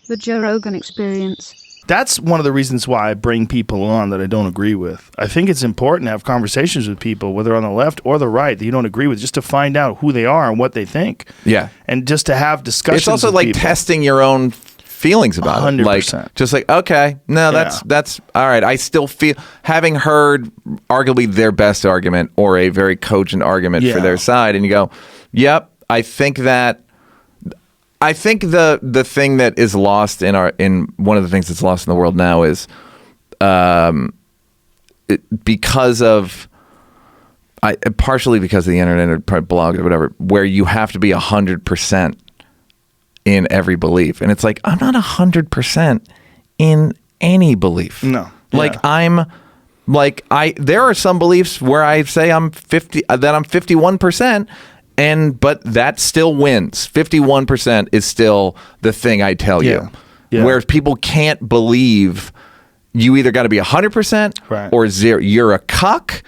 The Joe Rogan Experience. That's one of the reasons why I bring people on that I don't agree with. I think it's important to have conversations with people, whether on the left or the right, that you don't agree with, just to find out who they are and what they think. Yeah. And just to have discussions. It's also with like people. testing your own feelings about 100%. it. Like, just like, okay, no, that's all right. I still feel, having heard arguably their best argument or a very cogent argument for their side, and you go, yep, I think the thing that is lost in one of the things that's lost in the world now is because of partially because of the internet or blogs or whatever, where you have to be 100% in every belief, and it's like, I'm not 100% in any belief. No, like there are some beliefs where I say I'm 51%. But that still wins. 51% is still the thing I tell you. Yeah. Whereas people can't believe you either got to be 100% or zero. You're a cuck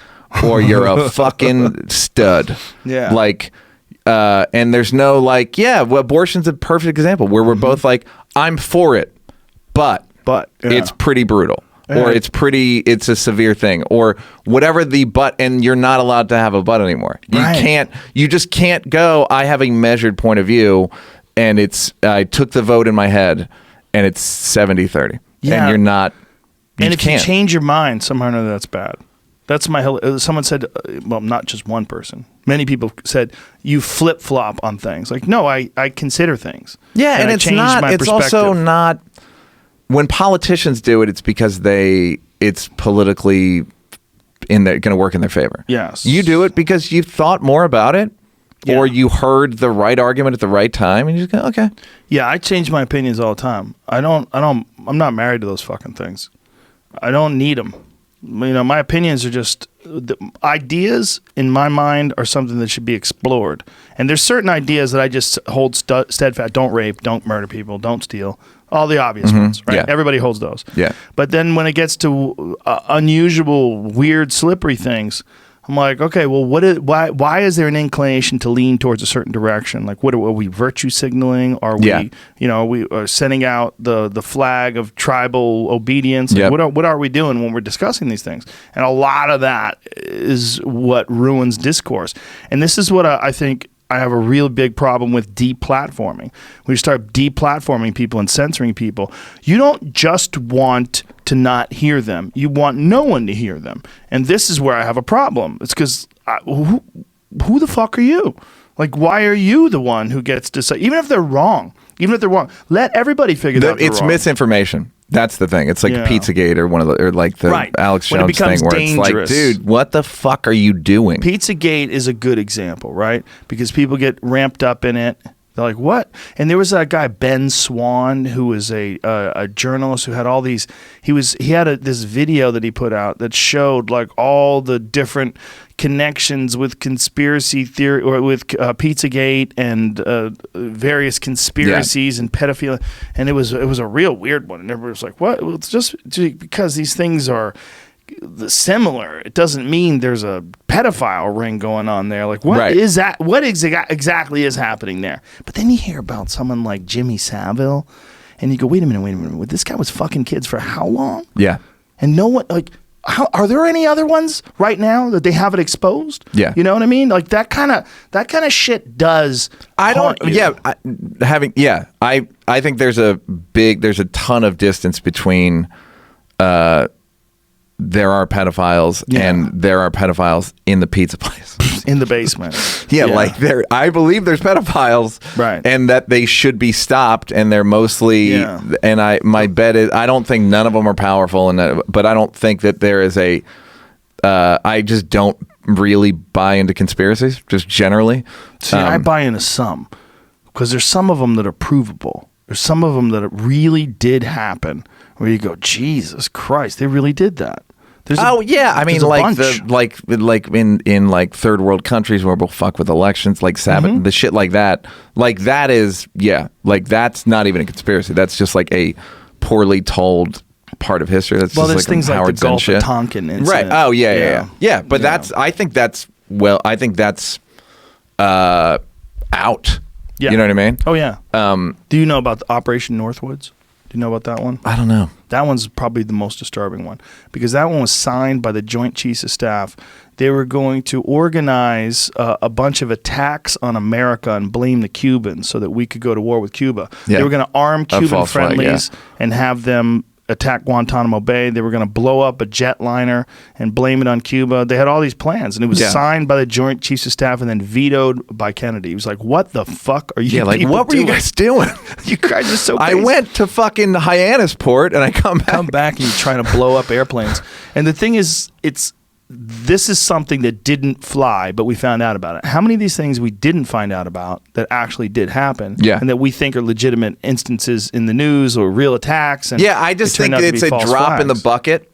or you're a fucking stud. Yeah. Like, and there's no like, well, abortion's a perfect example where we're both like, I'm for it, but it's pretty brutal. Or it's a severe thing, or whatever the but, and you're not allowed to have a but anymore. You just can't go, I have a measured point of view, and I took the vote in my head, and it's 70-30. Yeah. And you're not, and if you change your mind, somehow or another, that's bad. That's someone said, well, not just one person. Many people said, you flip-flop on things. Like, no, I consider things. Yeah, and it's also not. When politicians do it, it's because it's politically going to work in their favor. Yes. You do it because you've thought more about it, or you heard the right argument at the right time, and you just go, okay. Yeah, I change my opinions all the time. I'm not married to those fucking things. I don't need them. You know, my opinions are just ideas in my mind are something that should be explored. And there's certain ideas that I just hold steadfast. Don't rape, don't murder people, don't steal. All the obvious ones, right? Yeah. Everybody holds those. Yeah. But then when it gets to unusual, weird, slippery things, I'm like, okay, well, why is there an inclination to lean towards a certain direction? Like, are we virtue signaling? Are we, we are sending out the flag of tribal obedience? Like, what are we doing when we're discussing these things? And a lot of that is what ruins discourse. And this is what I think I have a real big problem with deplatforming. When you start deplatforming people and censoring people, you don't just want to not hear them. You want no one to hear them. And this is where I have a problem. It's because who the fuck are you? Like, why are you the one who gets to say, even if they're wrong, let everybody figure that out. It's misinformation. That's the thing. It's like Pizzagate or like the Alex Jones thing where dangerous. It's like, dude, what the fuck are you doing? Pizzagate is a good example, right? Because people get ramped up in it. They're like, what? And there was a guy, Ben Swan, who was a journalist who had all these. He had this video that he put out that showed like all the different connections with conspiracy theory or with Pizzagate and various conspiracies and pedophilia, and it was a real weird one. And everybody was like, what? Well, it's just because these things are similar, it doesn't mean there's a pedophile ring going on there. Like, what is that? What exactly is happening there? But then you hear about someone like Jimmy Savile, and you go, wait a minute. This guy was fucking kids for how long? Yeah. And no one, like, are there any other ones right now that they haven't exposed? Yeah. You know what I mean? Like, that kind of shit does. I think there's a ton of distance between there are pedophiles and there are pedophiles in the pizza place. In the basement. Like I believe there's pedophiles, right? And that they should be stopped, and they're mostly and my bet is I don't think none of them are powerful, but I don't think that there is I just don't really buy into conspiracies, just generally. See, I buy into some because there's some of them that are provable. There's some of them that it really did happen where you go, Jesus Christ, they really did that. I mean, like in like third world countries where we'll fuck with elections, like Sabbath, the shit like that. Like that is, like that's not even a conspiracy. That's just like a poorly told part of history. That's just there's like things Howard like the Gulf shit. of Tonkin incident. Right. Oh yeah. But I think that's out. Yeah. You know what I mean? Oh yeah. Do you know about the Operation Northwoods? Do you know about that one? I don't know. That one's probably the most disturbing one because that one was signed by the Joint Chiefs of Staff. They were going to organize a bunch of attacks on America and blame the Cubans so that we could go to war with Cuba. Yeah. They were going to arm Cuban false flag, friendlies and have them attack Guantanamo Bay. They were going to blow up a jetliner and blame it on Cuba. They had all these plans, and it was signed by the Joint Chiefs of Staff and then vetoed by Kennedy. He was like, "What the fuck are you? Yeah, like people what were you doing? guys doing? You guys are so I crazy." went to fucking Hyannisport and I come back. And you're trying to blow up airplanes. And the thing is, this is something that didn't fly, but we found out about it. How many of these things we didn't find out about that actually did happen, and that we think are legitimate instances in the news or real attacks? And I just think it's a drop in the bucket.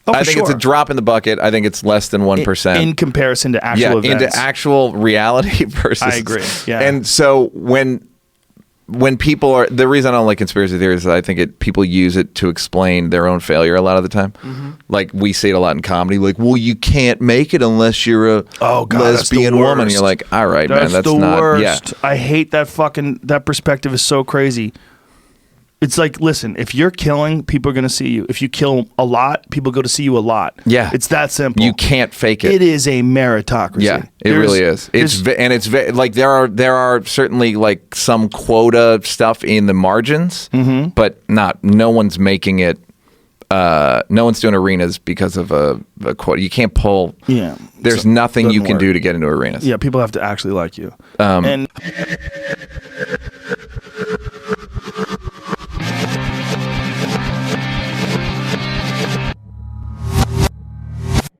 I think it's a drop in the bucket. I think it's less than 1% in comparison to actual events. Into actual reality versus. I agree. Yeah, and so when people are, the reason I don't like conspiracy theories is I think people use it to explain their own failure a lot of the time. Mm-hmm. Like we say it a lot in comedy, like, well, you can't make it unless you're a lesbian woman. And you're like, all right, man, that's the not. Worst. I hate that perspective is so crazy. It's like, listen, if you're killing, people are going to see you. If you kill a lot, people go to see you a lot. Yeah. It's that simple. You can't fake it. It is a meritocracy. Yeah, it really is. It's like there are certainly like some quota stuff in the margins, but no one's making it. No one's doing arenas because of a quota. You can't pull. Yeah. There's nothing you can do to get into arenas. Yeah, people have to actually like you. And